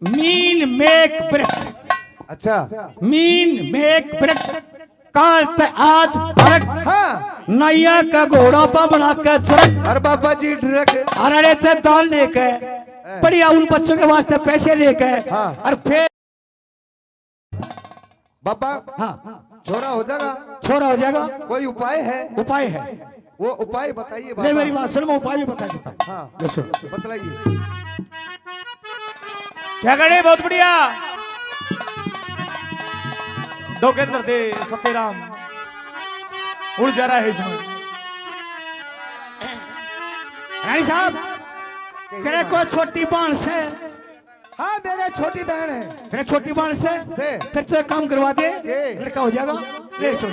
Mean make break. अच्छा mean make break काल ते आज भरक। हाँ नैया का घोड़ा पा बना के चरक। अरे बाबा जी ड्रग अरे थे दाल लेके बढ़िया उन बच्चों के वास्ते पैसे लेके हाँ। और फिर बाबा हाँ छोरा हो जाएगा, छोरा हो जाएगा। कोई उपाय है? उपाय है, वो उपाय बताइए नहीं बाबा। मेरी बात सुनो, मैं उपाय भी बता देता हूँ। हाँ लो सुनो। बतलाइए। क्या करे? बहुत बढ़िया। दो के अंदर दे सत्यराम उड़ जा रहा है इसमें। रानी साहब तेरे को छोटी बाण से, हाँ मेरे छोटी बहन है। तेरे छोटी बाण से फिर तो एक काम करवा दे, लड़का हो जाएगा। ले सुन,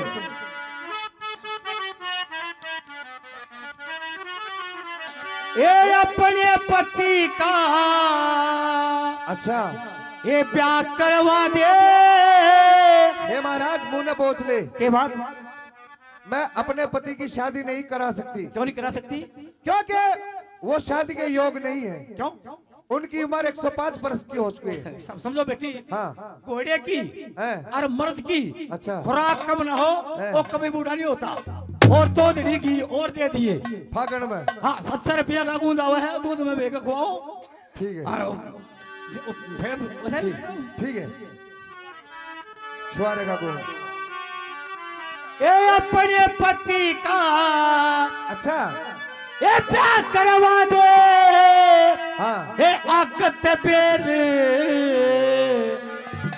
ये अपने पति का अच्छा ये प्यार करवा दे। हे महाराज मुंह न बोझ ले, के बाद मैं अपने पति की शादी नहीं करा सकती क्यों नहीं करा सकती? क्योंकि वो शादी के योग नहीं है। क्यों? उनकी उम्र 105 वर्ष की हो चुकी है। समझो बेटी, हाँ घोड़े की है। और मर्द की अच्छा। खुराक कम ना हो है। वो कभी बूढ़ा नहीं होता। और दो दड़ी की और दे दिए। फागण में हाँ 70 रुपया का गूंद आवा है, दूध में भेग खुआओ। ठीक है और फिर वैसे ठीक है छुआरे का गुण। ये अपने पति का अच्छा ये प्यार करवा दे। हाँ ये आकत पेर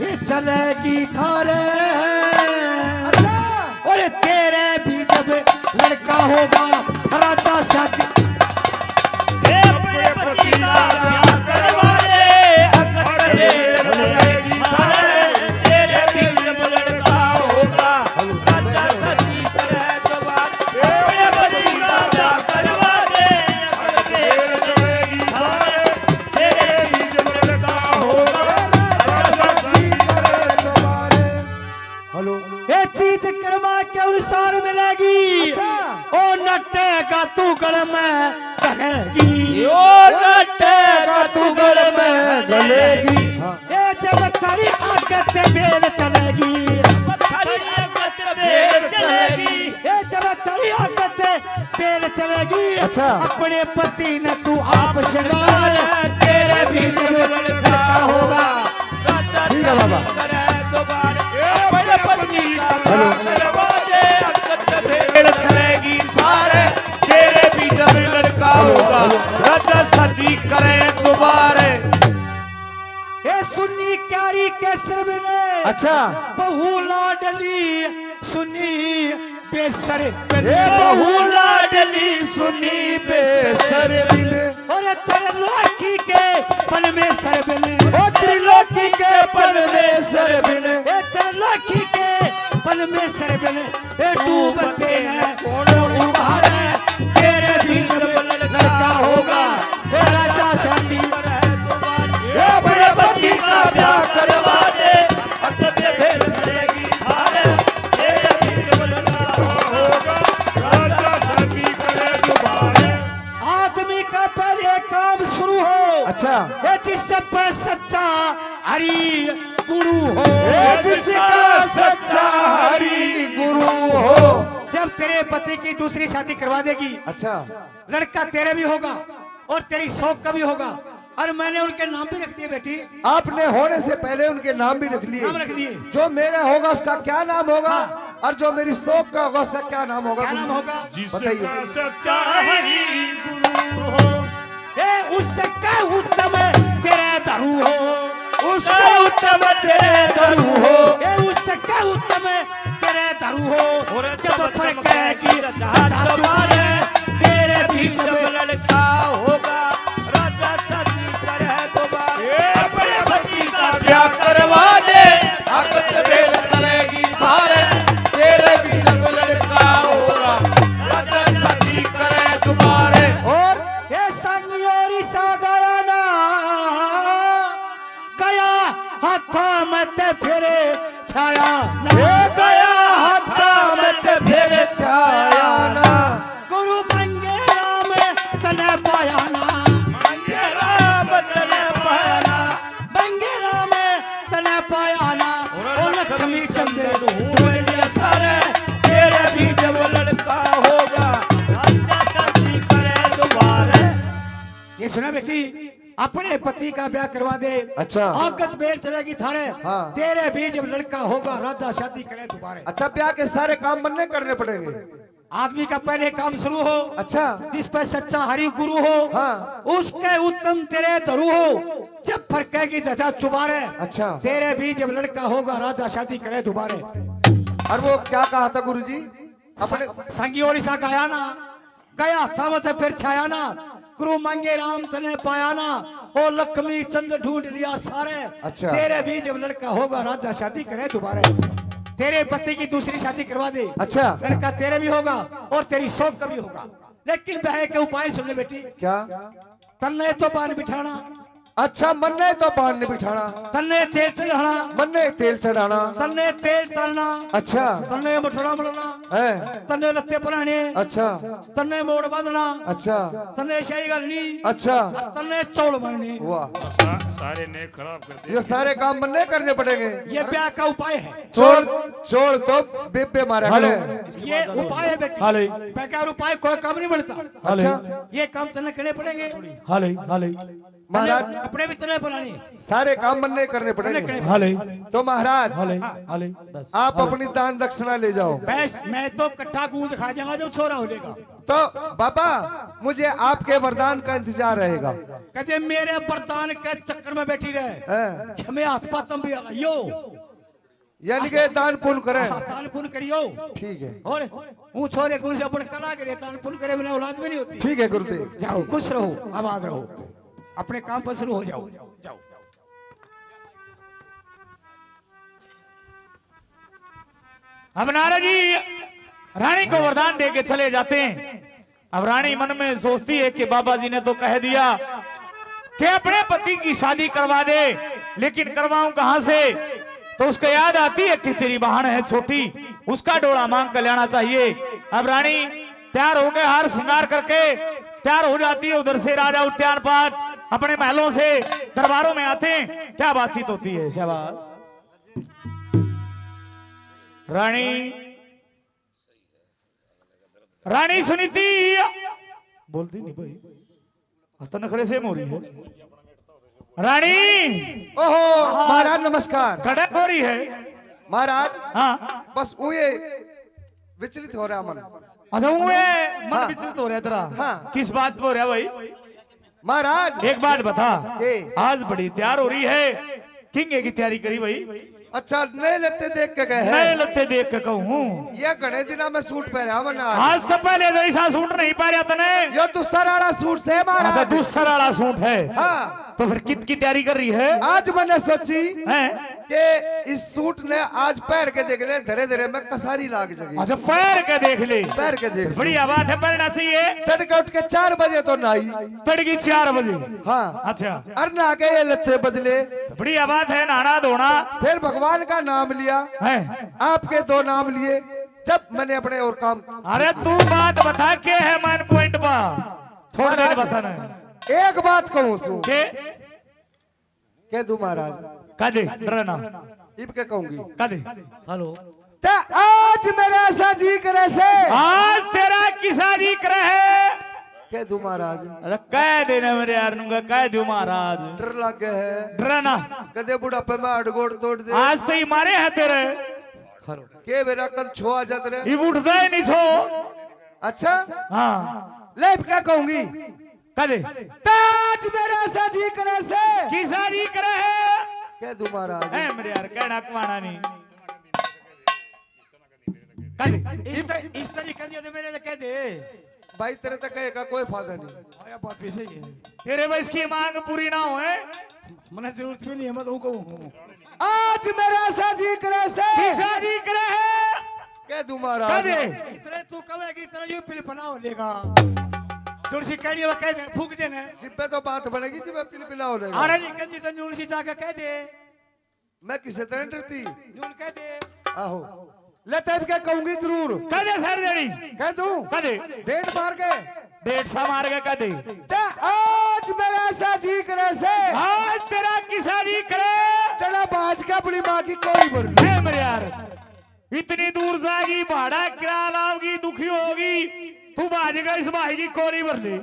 ये चलेगी थारे। और तेरे भी जब लड़का होगा राजा शादी। अपने पति का प्यार करवा दे, अकत पेर चलेगी थारे। तेरे भी जब लड़का होगा राजा सती करे दोबार। अपने पति का प्यार करवा दे, अकत पेर चलेगी थारे। तेरे भी जब लड़का होगा राजा सती करे दोबार। हेलो ये चीज कर्मा के अनुसार मिलेगी। अच्छा। ओ नटेगा तू गल में गलेगी। यो नटेगा तू गल में गलेगी। हाँ ये जब तेरी आकत बेल चलेगी। पत्थरी अकत पेर चलेगी। ये जब तेरी आकत बेल चलेगी। अच्छा। अपने पति ने तू आप शंगार। तेरे भी जब लड़का होगा राजा ठीक है बाबा। सती करे दोबार। अपने पति का प्यार करवा दे, अकत पेर चलेगी थारे। तेरे भी जब लड़का होगा राजा सती करे दोबारे। ये सुन्नी क्यारी के सिर में अच्छा बहु लाडली सुनी बेसर ये बहू लाडली सुनी बेसर बिने। और त्रिलोकी के पल में सर बिने। ओ त्रिलोकी के परमेश्वर बिने। ये त्रिलोकी के पल में सर बिने। ये डूबते हैं कौन उबारे। तेरे भी जब लड़का होगा राजा शादी। ये बड़े पति का प्यार करवा दे, अकत पेर चलेगी थारे। तेरे भी जब लड़का होगा राजा सती करे दोबारे। आदमी का पहले काम शुरू हो। अच्छा ये जिससे पर सच्चा हरि गुरु हो। ये जिसका सच्चा हरि गुरु हो। जब तेरे पति की दूसरी शादी करवा देगी, अच्छा लड़का तेरे भी होगा और तेरी शौक का भी होगा। और मैंने उनके नाम भी रख दिए बेटी, आपने होने से पहले उनके नाम भी रख लिए। नाम रख दिए। जो मेरा होगा उसका क्या नाम होगा और जो मेरी शौक का होगा उसका क्या नाम होगा? क्या नाम होगा? जिसका सच्चा हरि गुरु हो। ए उसका उत्तम तेरे धरू हो। उसका उत्तम तेरे धरू हो। ए उसका उत्तम तेरे धरू हो। और जब फर्क करेगी जहाँ जमाने। तेरे भी जब लड़का होगा राजा सती करे दोबारे। अपने पति का प्यार करवा दे, अकत पेर चलेगी थारे। तेरे भी जब लड़का होगा राजा सती करे दोबारे। और ये संयोरी सा गया ना गया हाथा मत फिरे छाया ना। ये गया हाथा मत फिर छाया ना। गुरु मंगे राम तने पाया ना। मंगे राम तने पाया ना। मंगे अपने पति का ब्याह करवा दे। अच्छा। औकत बेर चलेगी थारे। हाँ। तेरे भी जब लड़का होगा राजा शादी करे दोबारे। अच्छा, ब्याह के सारे काम बनने करने पड़ेंगे। आदमी का पहले काम शुरू हो। अच्छा। जिस पर सच्चा हरि गुरु हो। हाँ। उसके उत्तम तेरे धरु हो। जब फरकेगी दशा चुबारे। अच्छा। तेरे भी जब लड़का होगा राजा शादी करे दोबारे। और वो क्या कहा था गुरुजी अपने? संगी ओडिशा गाया ना, गया था मत फिर छाया ना, गुरु मांगे राम तने पाया ना, ओ लक्ष्मी चंद ढूंढ लिया सारे। अच्छा। तेरे भी जब लड़का होगा राजा शादी करे दोबारे। तेरे पति की दूसरी शादी करवा दे। अच्छा। लड़का तेरे भी होगा और तेरी शौक का भी होगा। लेकिन ब्याह के उपाय सुन ले बेटी। क्या? तन्ने तो बान बिठाना। अच्छा, मन्ने तो बांध बिठाना, तन्ने तेल चढ़ाना, मन्ने तेल चढ़ाना। तन्ने तेल तरना। अच्छा। तन्ने मठोड़ा मलना, है। तन्ने लत्ते पराने, अच्छा। तन्ने मोड़ बांधना, अच्छा। तन्ने शाही गलनी, अच्छा। और तन्ने चौड़ बनने। वाह, सारे ने खराब कर दिए। ये सारे काम बनने करने पड़ेंगे। ये ब्याह का उपाय है। छोड़ छोड़ तो बेबे मारा हेलो, करे। ये उपाय है बेटी। हेलो। बेकार उपाय कोई काम नहीं बनता। अच्छा। ये काम तन्ने करने पड़ेंगे। हाले हाले महाराज, तन्ने कपड़े भी तन्ने बनाने। सारे काम बनने करने पड़ेंगे। हाले तो महाराज, हाले हाले बस आप अपनी दान दक्षिणा ले जाओ। बस मैं तो कट्ठा गूंद खा जाऊंगा जब छोरा हो जाएगा। तो बाबा, मुझे आपके वरदान का इंतजार रहेगा। कहते मेरे वरदान के चक्कर में बैठी रहे। हैं? हमें हाथ पातम भी आ रहा यो। यानी कि दान पुण्य करें। दान पुण्य करियो। ठीक है, और ऊ छोरे कौन से अपन कला करे, दान पुण्य करे बिना औलाद भी नहीं होती। ठीक है गुरुदेव। जाओ, खुश रहो, आबाद रहो, अपने काम पर शुरू हो जाओ। जाओ। अब नारद जी रानी को वरदान दे के चले जाते हैं। अब रानी मन में सोचती है कि बाबा जी ने तो कह दिया कि अपने पति की शादी करवा दे, लेकिन करवाऊं कहां से? तो उसको याद आती है कि तेरी बहन है छोटी, उसका डोला मांग कर लाना चाहिए। अब रानी तैयार हो गए, हार श्रृंगार करके तैयार हो जाती है। उधर से राजा उद्यान पाठ अपने महलों से दरबारों में आते हैं। क्या बातचीत होती है? शाबाश। रानी सुनीति बोलती नहीं भाई, हस्ता नखरे से मोरी है। रानी ओहो महाराज, नमस्कार। कड़क हो रही है महाराज, हाँ। बस वो ये विचलित हो रहा मन। अच्छा वो मन हाँ। विचलित हो रहा है तेरा? हाँ। किस बात पे हो रहा है भाई? महाराज, एक बात बता, ये। आज बड़ी तैयार हो रही है, किंग की तैयारी करी भाई? अच्छा, नए लत्ते देख के गए नए हैं? लत्ते देख के कहूँ ये घने दिना में सूट पहना मना। आज तो पहले तो ऐसा सूट नहीं पा रहा तने। ये दूसरा वाला सूट से अच्छा महाराज। दूसरा वाला सूट है। हाँ। तो फिर कित की तैयारी कर रही है? आज मैंने सोची हैं? कि इस सूट ने आज पैर के देख ले, धीरे धीरे में कसारी लाग जाएगी। अच्छा पैर के देख ले। पैर के देख। बढ़िया बात है, पहनना चाहिए। तड़के उठ के 4 बजे तो नाई। तड़की 4 बजे। हाँ। अच्छा और नहा के ये लत्ते बदले, बढ़िया बात है, नहाना धोना फिर भगवान का नाम लिया, है। आपके 2 नाम लिए, जब मैंने अपने और काम। अरे तू बात बता के है मैन पॉइंट पर, छोड़ दे बताना है। एक बात कहूँ सु के कह दू महाराज, कह दे, डरना इब के कहूंगी। कह दे। हेलो, ते आज मेरा ऐसा जी करे से आज तेरा किसानी करे है। कह दू महाराज। अरे कह देना मेरे यार नुंगा, कह दू महाराज। डर लग गए है, डरना कदे बुढ़ापे में अड़गोड़ तोड़ दे। आज तो ही मारे हैं तेरे। के मेरा कल छो आ जाते रहे। ये उठता ही नहीं छो। अच्छा, हाँ ले इब क्या कहूंगी। कह दे, ताज मेरा ऐसा जी करे से किसानी करे है। कह दू महाराज। है मेरे यार, कहना कमाना नहीं। कह दे, इस तरीके से मेरे से कह दे। भाई तेरे तक कहेगा कोई फायदा नहीं। आया बात भी सही है। तेरे बस की मांग पूरी ना होए, मने जरूरत भी नहीं है, मैं तो कहूँ आज मेरा ऐसा जी करे से किसानी करे है। कह दू कह महाराज। दे, इतने तू कहेगी इतना यू पिलपना हो लेगा। तुलसी कह वो कह दे, फूक देना। जिब्बे तो बात बनेगी, जिब्बे पिलपिला हो जाएगा। आने नहीं कहती तो न्यून सी जाके कह दे। मैं किसे तरह डरती। न्यून कह दे। आहो, ले तब क्या कहूंगी जरूर। कह दे सर देनी। कह दू। कह दे, डेढ़ मार के 150 मार के कह दे, ते आज मेरा ऐसा जी करे से आज तेरा किसानी करे। चला बाज का अपनी माँ की कोई बोल। है मेरे यार, इतनी दूर जाएगी, भाड़ा किराया लाओगी, दुखी होगी, तू बाजेगा इस भाई की कोरी भर ले।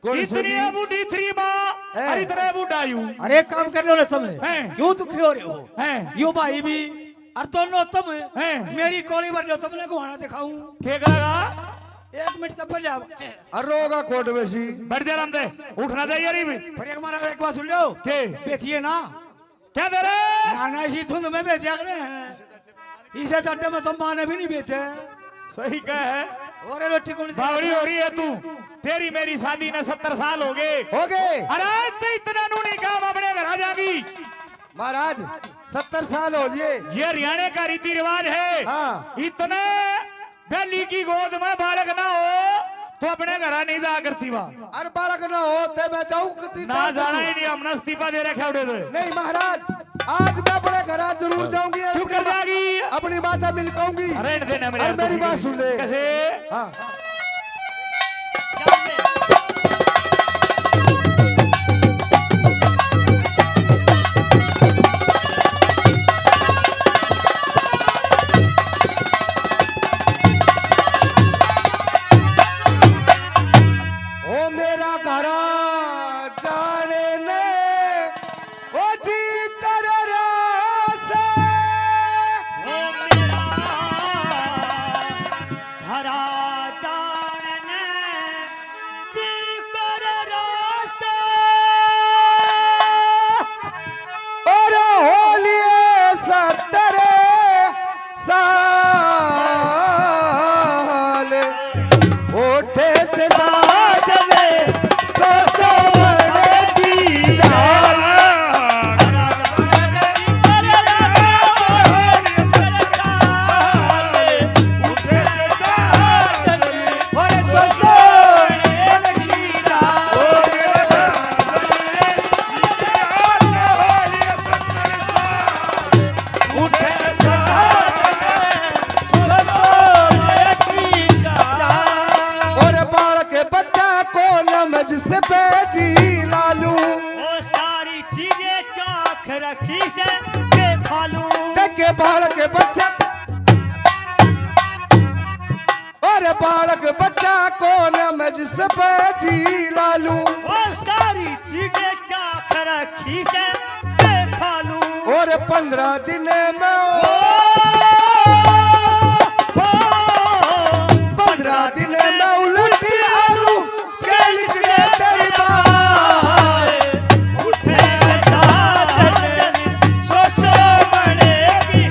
कौन सी इतनी भी? बूढ़ी थी माँ है। और इतने बूढ़ा यूं अरे काम कर रहे हो समय हैं। क्यों दुखी हो रहे हो हैं। यो भाई भी और तो नो तुम हैं। मेरी कोली भर लो तुमने गुहाना दिखाऊं ठीक लगा 1 मिनट तब पर जाओ अरे होगा कोट बेसी बढ़ जा राम दे उठना चाहिए नहीं भी फिर एक मारा एक बात सुन लो के बेचिए ना क्या दे रहे नाना इसी धुंध में बेचा रहे हैं इसे चट्टे में तुम माने भी नहीं बेचे सही कह है और ये रोटी कौन बावड़ी हो रही है तू तेरी मेरी शादी ने 70 साल हो गए हो गए अरे आज तो इतना नू नहीं काम अपने घर आ जागी महाराज 70 साल हो लिए ये हरियाणा का रीति रिवाज है हाँ। इतने बेली की गोद में बालक ना हो तो अपने घर नहीं जा करती वहाँ अरे बालक ना होते मैं जाऊं कितनी ना बार जाना जाऊं? ही नहीं हमने इस्तीफा दे रखे उठे थे नहीं महाराज आज मैं अपने घर जरूर जाऊंगी क्यों कर जागी अपनी माता मिल कहूंगी अरे देना मेरे अरे मेरी बात सुन ले कैसे हाँ ओ मेरा घर जाने ने ओ जी कर से ओ मेरा हरा जाने जी कर रास्ते और होलिए 70 साल ओठे से साजने सो बड़े की जान और बाल के बच्चा को नमज से बेजी लालू ओ सारी चीजें चाख रखी से देखा लूं देखे बाल के बच्चा और बाल के बच्चा को नमज से बेजी लालू ओ सारी चीजें चाख रखी से देखा लूं और 15 दिन में ओ, ओ, 15 दिन में उलटी आलू के लिखने तेरी बात उठे साजन सो बड़े की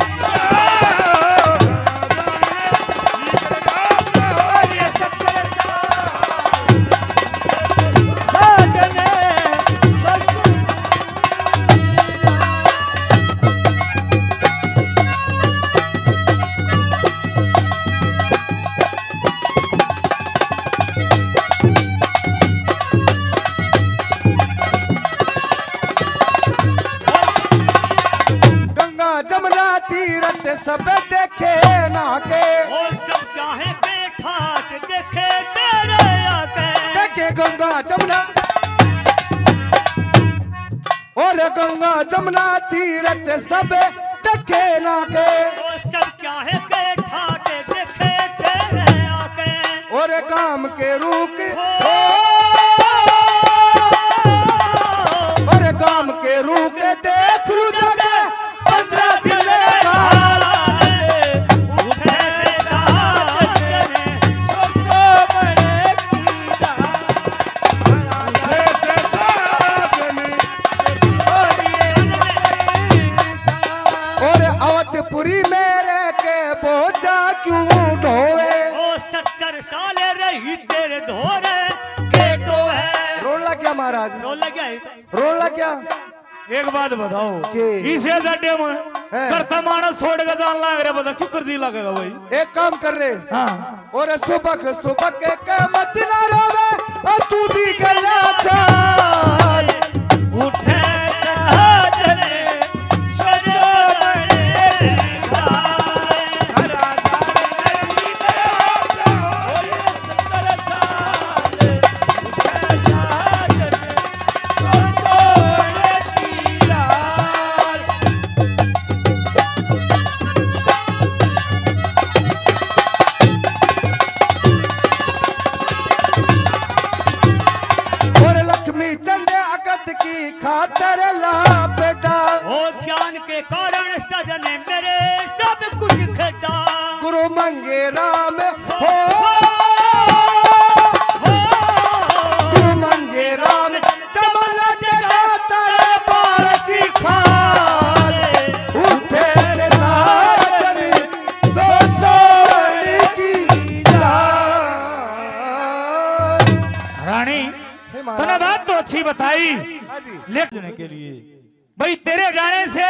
गंगा जमुना तीरथ सब देखे नाके ओ सब चाहे बैठा के देखे तेरे आके देखे गंगा जमुना और गंगा जमुना तीरथ सब देखे नाके ओ सब चाहे बैठा के देखे तेरे आके और काम के रूप और काम के रूप देख लू जाके 15 दिन का उठे साजन सो बड़े की और अवधपुरी मेरे के बोझा क्यों ढोवे ओ 70 साल रही तेरे धोरे के तो है रोन लग गया महाराज रो लग गया रोन लग गया एक बात बताओ के? इसे अड्डे में है। करता मानस छोड़ के जान लग रहा बता क्यों कर जी लगेगा भाई एक काम कर रहे हाँ और सुबह के मत ना रोवे और तू भी गया चाल उठे साजन सो बड़े ला बेटा ओ ज्ञान के कारण सजने मेरे सब कुछ घटा गुरु मंगे राम हो गुरु मंगे राम चमन जगा तारे पार की खार उठे से नाचनी सो सोनी की जान। रानी हे महाराज। तूने बात तो अच्छी बताई हाँ जी। लेने के लिए भाई तेरे जाने से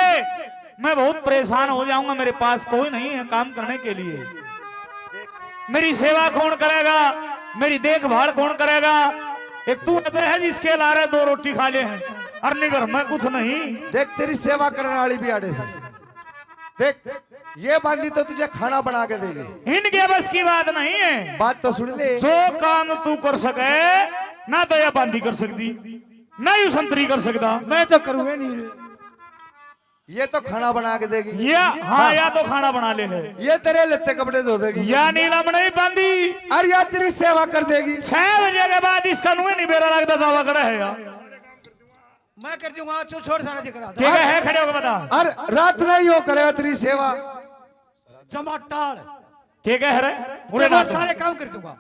मैं बहुत परेशान हो जाऊंगा। मेरे पास कोई नहीं है काम करने के लिए। मेरी सेवा कौन करेगा, मेरी देखभाल कौन करेगा? एक तू है जिसके लारे 2 रोटी खा ले हैं और निगर मैं कुछ नहीं। देख तेरी सेवा करने वाली भी आड़े से देख ये बांधी तो तुझे खाना बना के देगी। इनके बस की बात नहीं है। बात तो सुन ले। जो काम तू कर सके ना तो यह बांधी कर सकती ना यू संतरी कर सकता। मैं तो करूंगा नहीं। ये तो खाना बना के देगी या तो खाना बना ले है ये तेरे लत्ते कपड़े धो देगी या नीलम नहीं बांधी और या तेरी सेवा कर देगी। 6 बजे के बाद इसका नुए नहीं बेरा लगता जावा खड़ा है यार। मैं कर दूंगा छोड़ सारा जिक्र ठीक है खड़े होकर बता। और रात नहीं हो करेगा तेरी सेवा जमाटाड़ ठीक है रे पूरे देखो, रात सारे काम कर दूंगा,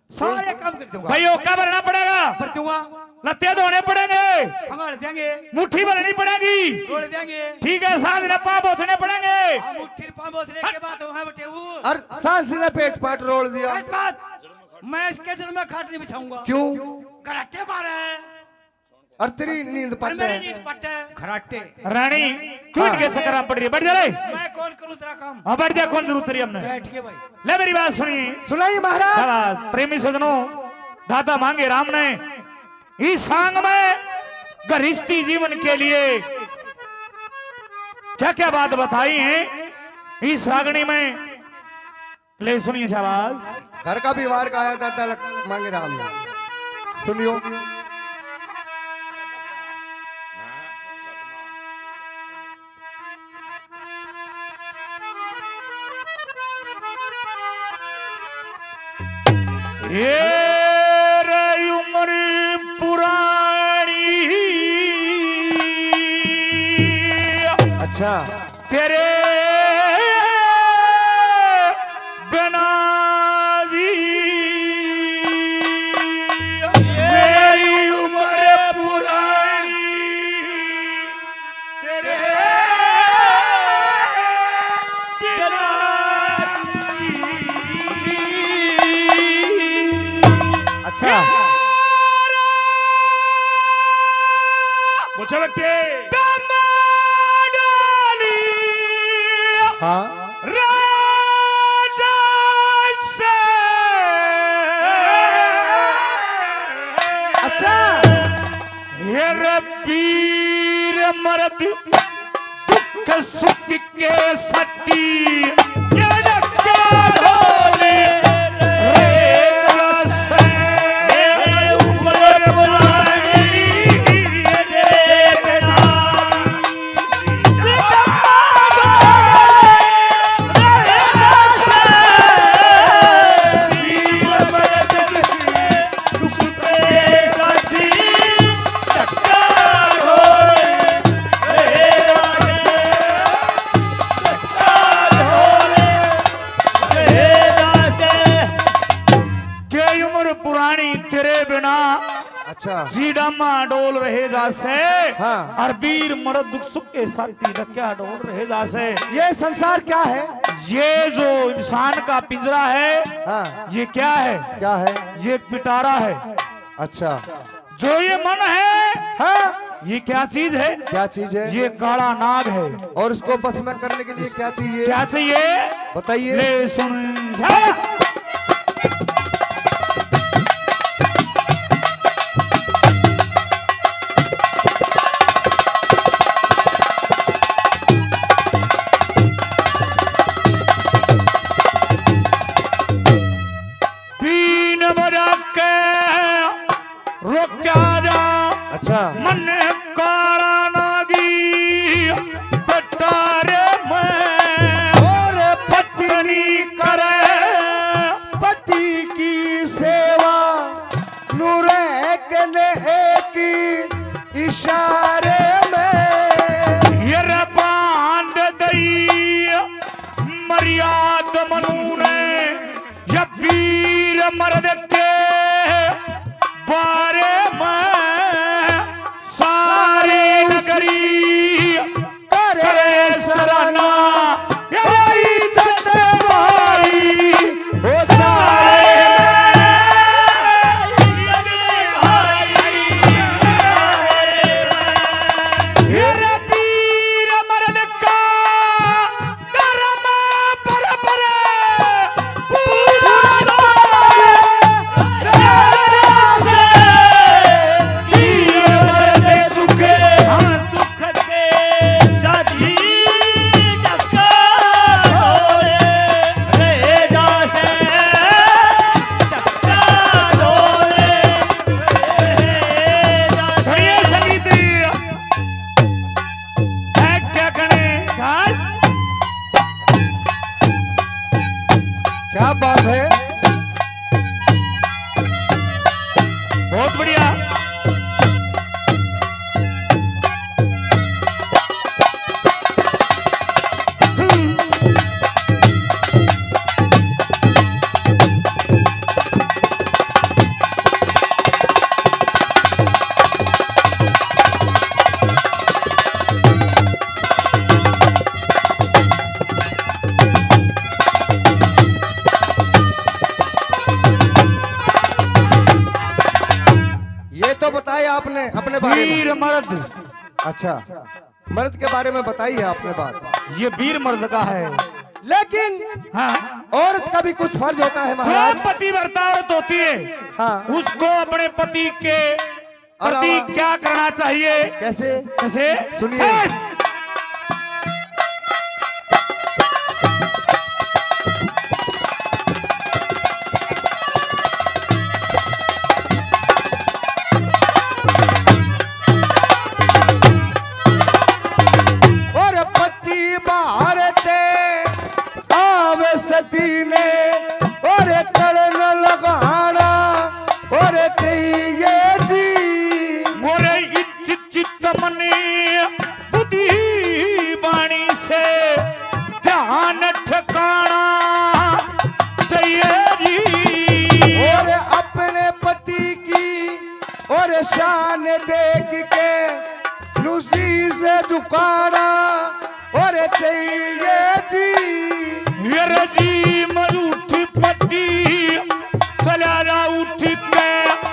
सारे काम कर दूंगा। भाई ओका भरना पड़ेगा, कर दूंगा, लत्ते धोने पड़ेंगे, खंगाल देंगे, मुट्ठी भरनी पड़ेगी, रोड देंगे, ठीक है सांझ में पाँव पोछने पड़ेंगे। हम मुट्ठी पाँव पोछने के बाद वहाँ बैठे वो और सांस ने पेट पाट रोल दिया। इस बात मैं इसके जन्म में खाट नहीं बिछाऊंगा। क्यों? कराटे मारे हैं और तेरी नींद और पड़ती मेरी है। नींद पट्टे खराटे। रानी क्यों के चक्कर पड़ रही है? बैठ जा रे। मैं कौन करूँ तेरा काम? हाँ बैठ जा, कौन जरूरत तेरी हमने। बैठ के भाई ले मेरी बात सुनिए। सुनाई महाराज। शाबाश। प्रेमी सजनों, दाता मांगे राम ने इस सांग में गृहस्थी जीवन के लिए क्या क्या बात बताई है इस रागणी में, ले सुनिए। शाबाश। घर का व्यवहार का आया दाता मांगे राम ने, सुनियो। ये रे उम्र पुरानी अच्छा तेरे बिना जी मेरी उम्र पुरानी तेरे बिना जी। अच्छा मुझे बच्चे हाँ राजा से अच्छा ये वीर मर्द दुख सुख के सती ये क्या ढोले पुरानी तेरे बिना अच्छा जीडामा डोल रहे जासे। हाँ। और वीर मर्द दुख सुख के साथी क्या डोल रहे जासे। ये संसार क्या है? ये जो इंसान का पिंजरा है हाँ ये क्या है? क्या है? ये एक पिटारा है। अच्छा जो ये मन है हाँ ये क्या चीज है? क्या चीज है? ये काला नाग है। और इसको बस में करने के लिए क्या चाहिए? क्या चाहिए बताइए। ले सुन झस। अच्छा मन काला नागी पटारे में और पत्नी करे वीर मर्द। अच्छा, मर्द के बारे में बताई है आपने बात, ये वीर मर्द का है। लेकिन हाँ, औरत का भी कुछ फर्ज होता है जो महाराज। पतिव्रता औरत होती है हाँ, उसको अपने पति के प्रति अलावा- क्या करना चाहिए? कैसे? कैसे? सुनिए। यस! और पति बाहर ते आवे सती ने और कड़न लगाना और ये जी मोरे इज्जत चित्त मने बुद्धि बाणी से ध्यान ठिकाना चाहिए जी। और अपने पति की और शान देख के लूसी से झुकाना और चाहिए जी। मेरे जी मरूठ पति सलारा उठ के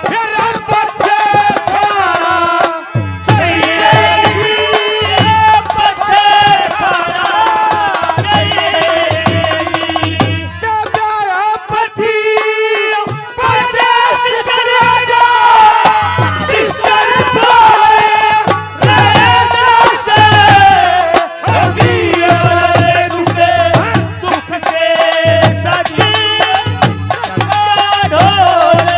मेरा बच्चे खाना चाहिए जी। बच्चे खाना चाहिए जी। जगाया पति परदेस चले जा बिस्तर रहना से अभी सुख के साथी ढोले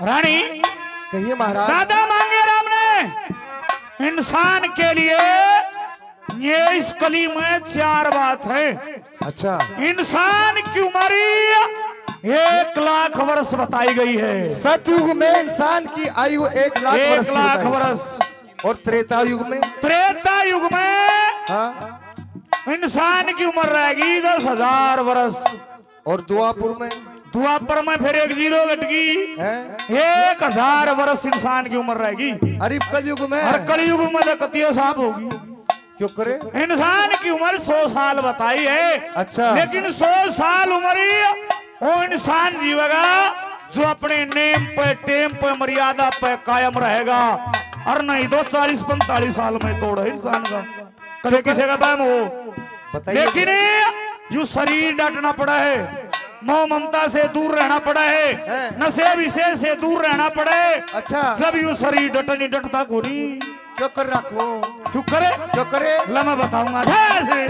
रानी कहिए महाराज। दादा मांगे राम ने इंसान के लिए ये इस कली में 4 बात है। अच्छा, इंसान की उम्र 1,00,000 वर्ष बताई गई है। सतयुग में इंसान की आयु 1,00,000 वर्ष 1,00,000 की बताई। वर्ष। और त्रेता युग में? त्रेता युग में हाँ, इंसान की उम्र रहेगी 10,000 वर्ष। और द्वापुर में? द्वापर में फिर 1 जीरो घट गई, है 1,000 वर्ष इंसान की उम्र रहेगी। अरे कलयुग में? और कलयुग में तो कतिया साहब होगी। क्यों करे? इंसान की उम्र 100 साल बताई है। अच्छा, लेकिन 100 साल उम्र वो इंसान जीवेगा जो अपने नेम पे टेम पे मर्यादा पे कायम रहेगा, और नहीं तो 40-45 साल में तोड़ है इंसान का। कभी किसी का दाम हो। बताइए। लेकिन यू शरीर डटना पड़ा है, मोह ममता से दूर रहना पड़ा है, नशे विषय से दूर रहना पड़ा है। अच्छा, जब यू शरीर डटनी डटता कोनी क्यों कर रखो? क्यों करे? क्यों करे? ला मैं बताऊंगा जैसे।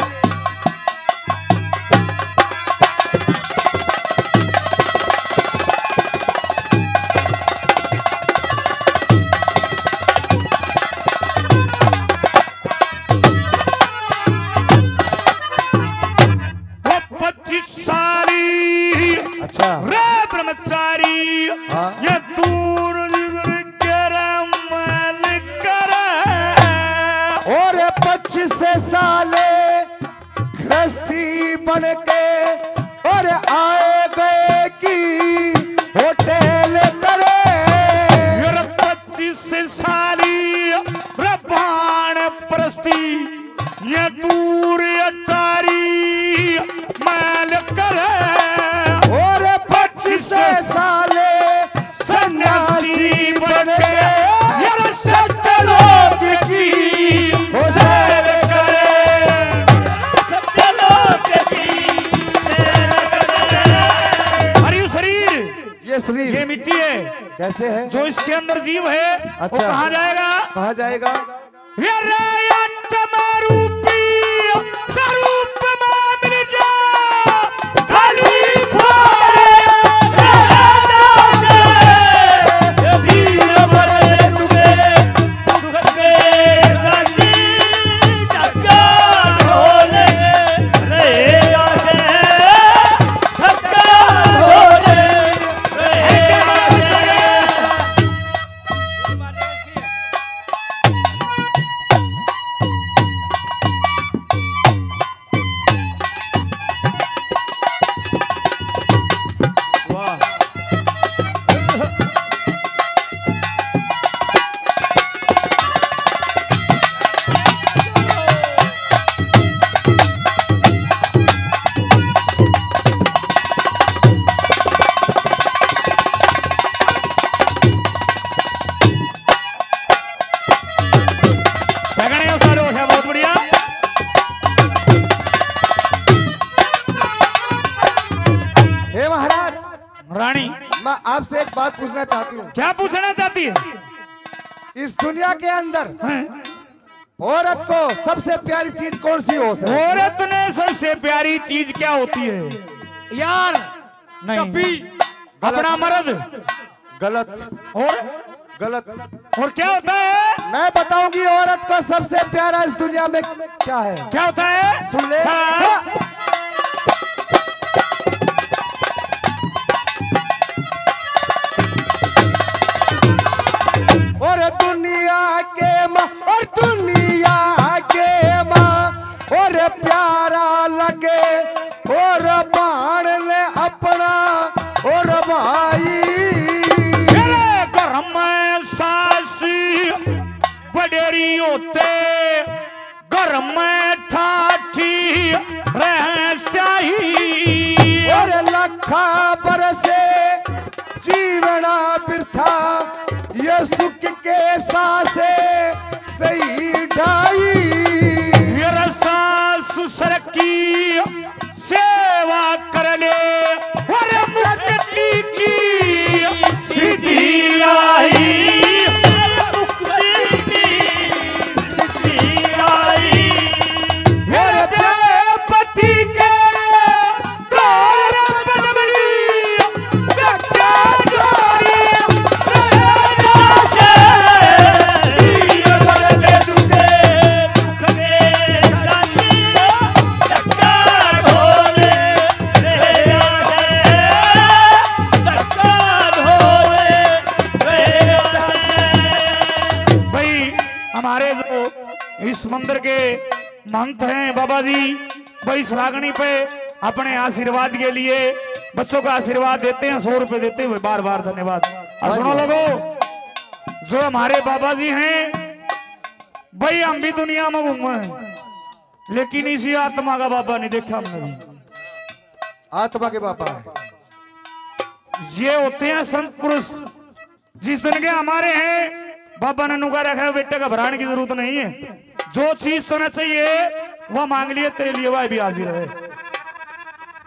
वो 25 साली अच्छा, रे ब्रह्मचारी हाँ। ये दूर और 25 साले गृहस्थी बन के और आए गए की होटल करे। 25 साली रबान प्रस्ती ये दूर अटारी मैल करे। और 25 साले सन्यासी बन के यार सत्यलोक की सैर करे, सत्यलोक की सैर करे। और ये शरीर, ये शरीर ये मिट्टी है, कैसे है? जो इसके अंदर जीव है वो अच्छा। कहाँ जाएगा? कहाँ जाएगा? ये रे आत्मारूपी स्वरूप में मिल जा, खाली खोए रहना से वीर बने सुख के साथी धक्का ढोले रहेगा से धक्का ढोले रहेगा से। रानी मैं आपसे एक बात पूछना चाहती हूँ। क्या पूछना चाहती है? इस दुनिया के अंदर हैं? औरत को सबसे प्यारी चीज कौन सी हो सकती है? औरत ने सबसे प्यारी चीज क्या होती है? यार नहीं कभी अपना मर्द। गलत और गलत। और क्या होता है? मैं बताऊंगी औरत को सबसे प्यारा इस दुनिया में क्या है। क्या होता है? सुन ले। हाँ। और दुनिया के माँ और दुनिया के माँ और प्यारा लगे और बाण ले अपना और भाई। मेरे घर में सासी बडेरी होते, घर में ठाठी रह चाहिए। और लखा बरसे जीवना बिरथा ये सुख के सासे सही ढाई। मेरा सास ससुर की सेवा कर ले और मुक्ति की सिद्धि आई। मुक्ति की सिद्धि आई। मेरे प्यारे पति के द्वार पर बनी धक्का जोड़ी रहना से ये बदले दुखे सुख के शांति धक्का ढोले रहना से धक्का ढोले रहना से। भाई हमारे जो इस मंदिर के महंत हैं बाबा जी, भाई इस रागनी पे अपने आशीर्वाद के लिए बच्चों का आशीर्वाद देते हैं, 100 रुपए देते हुए बार बार धन्यवाद। और सुनो लोगों, जो हमारे बाबा जी हैं, भाई हम भी दुनिया में घूमे हैं, लेकिन इसी आत्मा का बाबा नहीं देखा हमने भी। आत्मा के बाबा है। ये होते हैं संत पुरुष, जिस दिन के हमारे हैं। बाबा ने नुका रखा है, बेटे घबराने की जरूरत नहीं है, जो चीज तो ना चाहिए वह मांग लिए तेरे लिए, वह भी हाजिर है।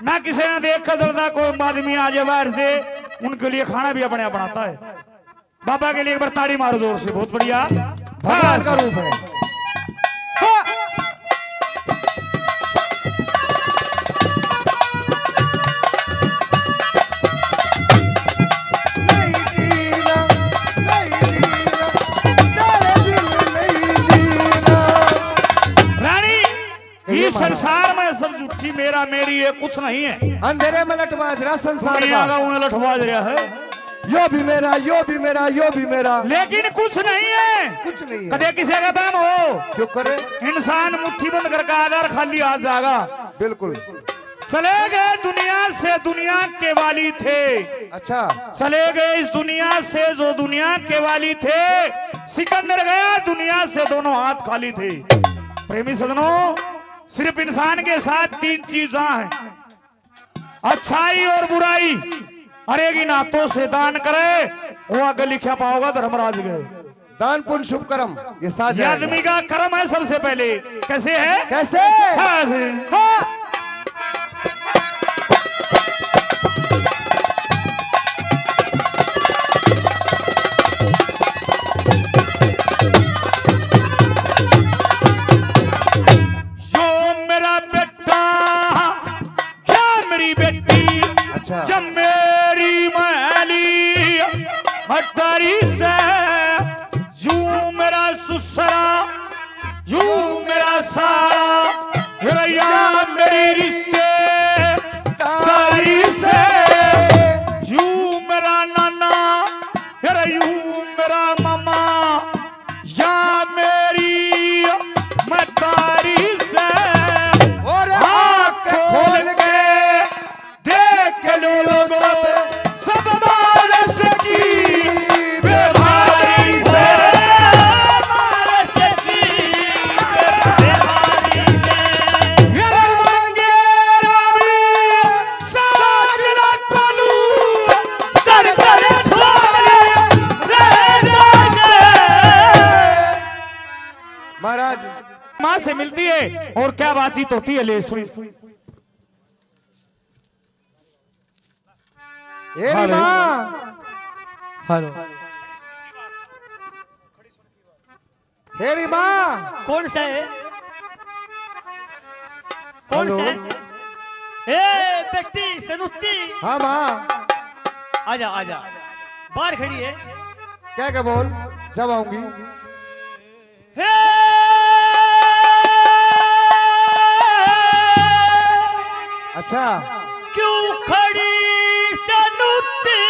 ना किसी ने देख कर चलता, कोई आदमी आ जाए बाहर से, उनके लिए खाना भी अपने आप बनाता है। बाबा के लिए एक बार ताड़ी मारो जोर से, बहुत बढ़िया। भगवान का रूप है। हाँ। नहीं जीना, नहीं जीना, तेरे बिन नहीं जीना। रानी इस संसार में सब झूठी, मेरा मेरी ये कुछ नहीं है। अंधेरे में लटवाज रहा संसार दुनिया का का। उन्हें लठवा रहा है, यो भी मेरा, यो भी मेरा, यो भी मेरा। लेकिन कुछ नहीं है। कुछ नहीं है। कदे किसी का दाम हो, क्यों करे? इंसान मुट्ठी बंद करके आधार खाली हाथ जागा। बिल्कुल। चले गए दुनिया से, दुनिया के वाली थे। अच्छा। चले गए इस दुनिया से जो दुनिया के वाली थे। सिकंदर गया दुनिया से, दोनों हाथ खाली थे। प्रेमी सजनों, सिर्फ इंसान के साथ 3 चीजें हैं, अच्छाई और बुराई। अरे की नातों से दान करे, वो आगे लिखा पाओगा धर्मराज गए। दान पुण्य शुभ कर्म ये साथ ये आदमी का कर्म है सबसे पहले। कैसे है? कैसे? हाँ से। हाँ। जो मेरा बेटा, क्या मेरी बेटी, अच्छा। जब मेरी महली हटारी से, यू मेरा सुसरा, यू मेरा सारा, रैया मेरी रिश्ते तारी से, यू मेरा नाना, यू मेरा मामा, या मेरी मतारी से। और आँख खोल के देख लो लोगों, सब मानस की बीमारी से, मानस की बीमारी से। ये मंगेरा भी साज ना कलू, कर कर छोड़े रहना से। महाराज माँ से मिलती है और क्या बातचीत होती है, ले सुनी। हेरी हेलो। माँ हेलो हेरी माँ कौन सा है? कौन हेलो। सा है? ए बेटी सनुती, हाँ माँ आजा आजा, बाहर खड़ी है। क्या क्या बोल, जब आऊंगी। हे अच्छा क्यों खड़ी सनुती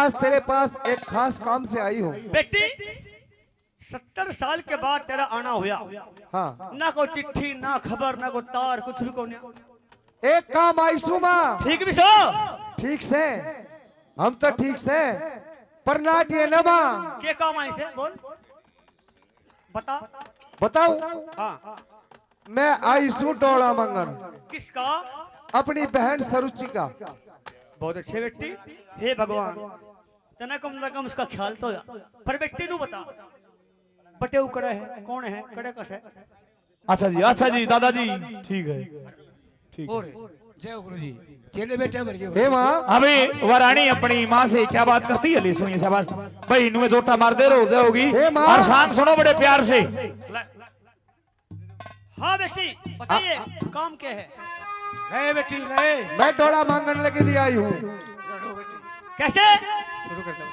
आज तेरे पास एक खास काम से आई हूँ। बेटी 70 साल के बाद तेरा आना हुआ, हाँ, ना को चिट्ठी ना खबर ना को तार कुछ भी को नहीं। एक काम आईसू माँ। ठीक भी सो ठीक से, हम तो ठीक से, पर नाट ये न माँ। के काम आई से बोल बता। बताओ, हाँ मैं आईसू डोला मंगन किसका? अपनी बहन सरुचि का। बहुत अच्छे बेटी। हे भगवान तना कम से कम उसका ख्याल तो पर बेटी नू बता बटे उकड़े है कौन है कड़े कस है। अच्छा जी दादाजी ठीक है ठीक है। और जय गुरु जी चेले बेटे मर गए। हे माँ, अभी वह रानी अपनी माँ से क्या बात करती है? ले सुनिए शाबाश भाई, इन्हें जोटा मार दे रहे हो होगी। हे माँ। और शान सुनो बड़े प्यार से। हाँ बेटी बताइए काम क्या है? नहीं बेटी नहीं, मैं डोला मांगने के लिए आई हूँ। जड़ो बेटी कैसे? शुरू कर दो।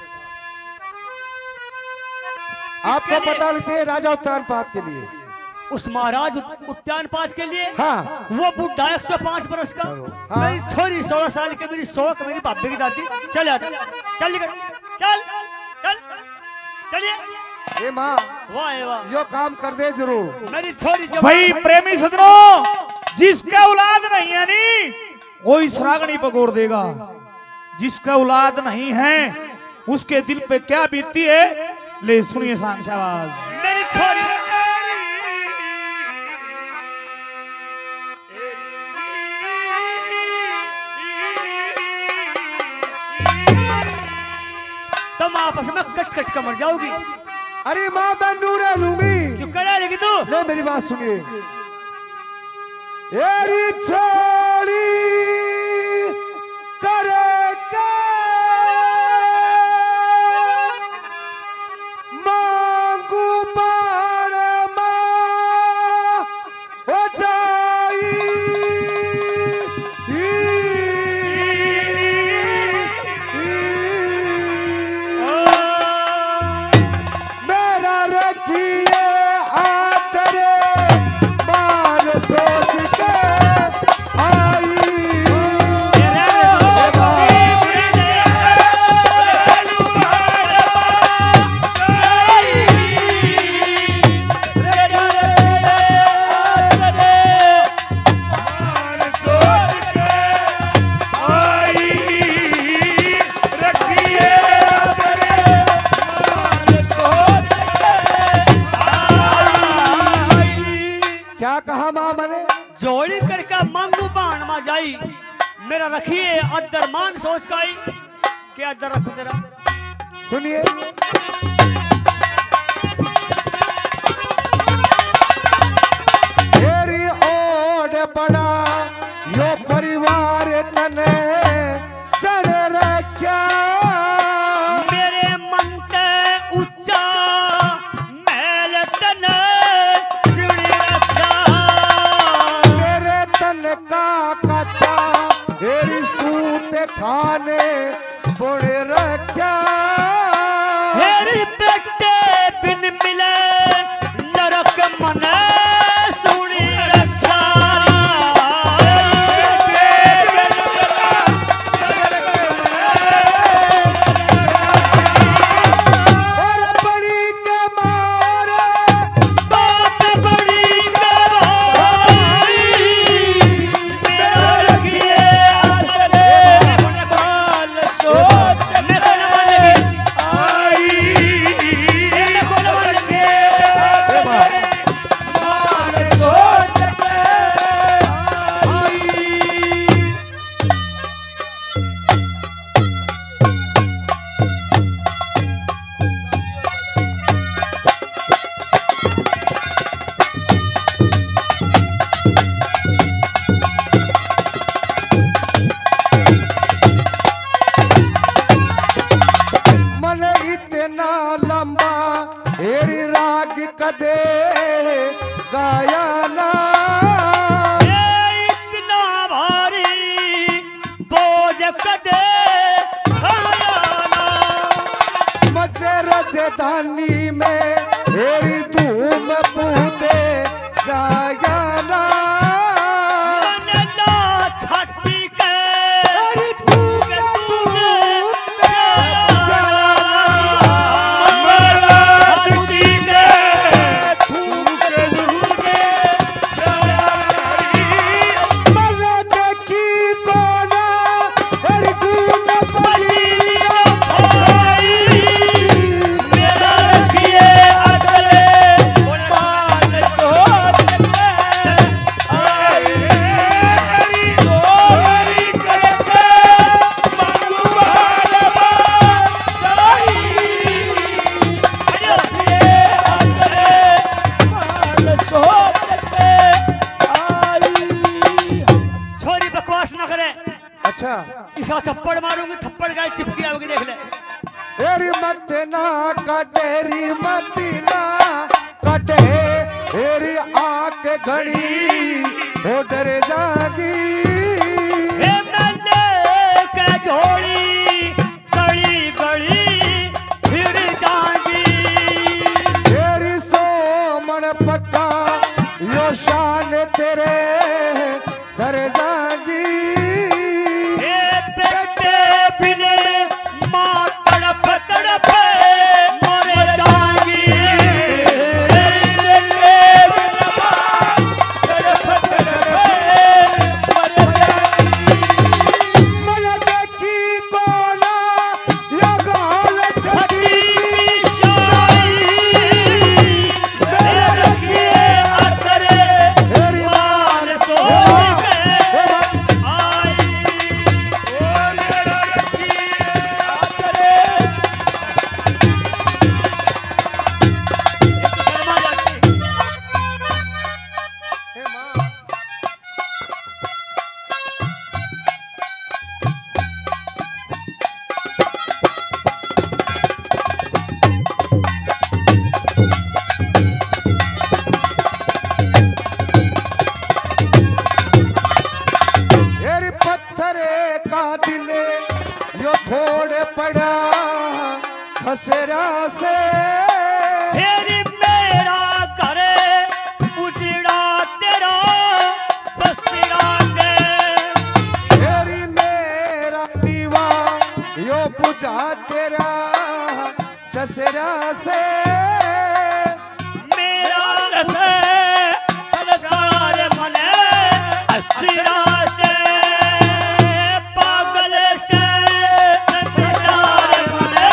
आपको पता नहीं चाहिए राजा उत्तान पात के लिए। उस महाराज उद्यान पाठ के लिए? हाँ, वो बुढ़ा 105 बरस का, हाँ। मेरी छोरी 16 साल की, मेरी 100 मेरी बाबे की दादी। चल आता चल निकल चल चल चलिए। हे माँ, वाह वाह यो काम कर दे जरूर। मेरी छोरी जब भाई प्रेमी सजनों, जिसका औलाद नहीं है नी वो इस रागनी पकोड़ देगा। जिसका औलाद नहीं है उसके दिल पे क्या बीतती है, ले सुनिए शाम शाबाश। मेरी छोरी तुम आपस में कट कट कर मर जाओगी। अरे माँ, मैं नूरे लूंगी। क्यों करा लेगी तू? ले मेरी बात सुनिए। एरी छोरी करे के मांगू बाण माँ हो जाई। मेरा रखिए आतरे मान सोच के आई। क्या कहा माँ मैंने? जोड़ी करके मांगू बाण मा जाई। मेरा रखिए अदर मान सोच काई के अदर रखो तेरा। सुनिए, तेरी ओड पड़ा यो परिवार तने चढ़ रख्या। मेरे मन ते ऊंचा महल तने चुन रखा। मेरे तन का कच्चा तेरी सूत खाने बुड़ रख्या। हेरी बेटे बिन मिले नरक मन सुनी रखा। और बड़ी के मारे बात बड़ी गवाही। मेरा रखिए आदरे बाल सोच में आई। मन इतना लंबा हेरी राग कदे गाया ना। इतना भारी बोझ कदे खाया ना। मजे राजधानी में हेरी धूम पूते गाया ना। मन ना छाती के अरे तू के तू अच्छा थप्पड़ मारूंगी, थप्पड़ का चिपकी आओगी, देख ले। एरी मत ना कटेरी मत ना कटे एरी आंख घड़ी हो डर जागी हे मैंने के झोली गली गली फिर जागी तेरी सो मन पक्का यो शान तेरे घर जागी हे बेटे बिने माँ तड़प तड़प मर जागी बेटे बिने माँ तड़प तड़प मर जागी मन देखी कोना यो गाल छठी हे मां एरी पत्थरे का दिले यो थोड़े पड़ा खसरा से फेरी मेरा करे उजड़ा तेरा बसरा से एरी मेरा दीवा यो बुझा तेरा चसरा से मेरा रस संसार मने असरा से पागल से संसार मने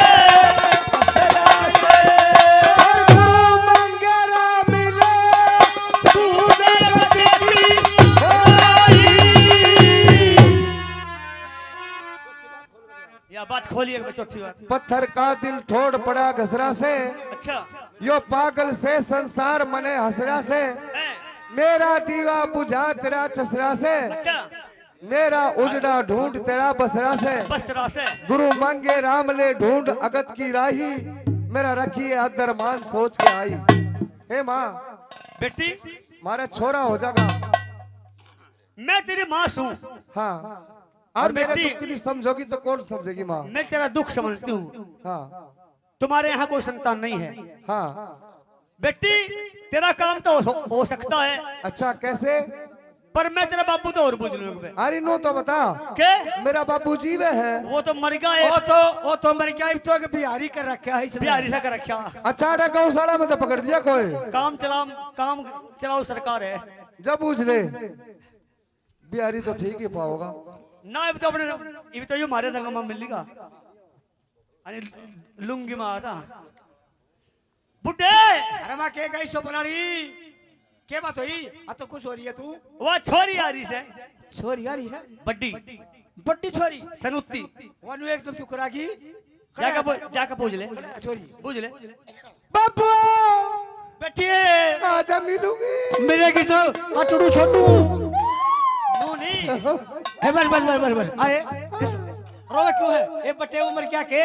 असरा से और गुरु मंगेरा मिले तूने देखी आई या बात खोलिए बच्चों, अच्छी बात। पत्थर का दिल थोड़ पड़ा घसरा से अच्छा यो पागल से संसार मने हसरा से है, मेरा दीवा बुझा तेरा चसरा से अच्छा मेरा उजड़ा ढूंढ तेरा बसरा से बसरा से गुरु मांगे राम ले ढूंढ अगत की राही मेरा रखिए अदरमान सोच के आई हे माँ बेटी मारा छोरा हो जाएगा मैं तेरी माँ हूँ, हाँ और और मेरे बेटी- दुख की नहीं समझोगी तो कौन समझेगी माँ मैं तेरा दुख समझती हूँ। हाँ तुम्हारे यहाँ कोई संतान नहीं है हाँ बेटी, तेरा काम तो हो सकता है, अच्छा कैसे पर मैं तेरा बापू तो और बुझ लूंगा। अरे नो तो बता के मेरा बापू जीवे है वो तो मर गया है, वो तो मर गया, अब तो बिहारी कर रखा है इसने। बिहारी सा कर रखा। अच्छा अरे गौशाला में तो पकड़ लिया कोई काम चलाओ सरकार है जब पूछ ले बिहारी तो ठीक ही पाओगा ना, ये तो अपने ये तो ये मारे दंगा मां मिलेगा अरे लुंगी मां था बुड्ढे। अरे माँ के गई सो बनाड़ी के बात हुई? आ तो कुछ हो रही है तू? वह छोरी आ रही से छोरी आ रही है, बड्डी बड्डी छोरी सनुत्ती, वनु एकदम चुप करागी जाके पूछ ले, छोरी पूछ ले बापू बैठिए। आजा मिलूंगी मिलेगी तो अटड़ू छोटू नू नहीं है, बस आए रोवे क्यों है? ये बट्टे उम्र क्या के?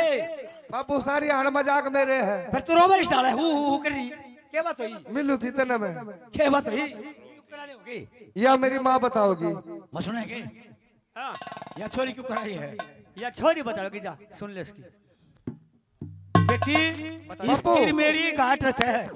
बापू सारी हड़ मजाक मेरे है फिर तू रोवे स्टाल है हु कर रही के बात हुई? मिलू थी तने में के बात हुई? क्यों करानी होगी? या मेरी माँ बताओगी मैं सुने के हाँ या छोरी क्यों कराई है? या छोरी बताओगी, जा सुन ले इसकी। बेटी बापू। इसकी मेरी घाट रच है।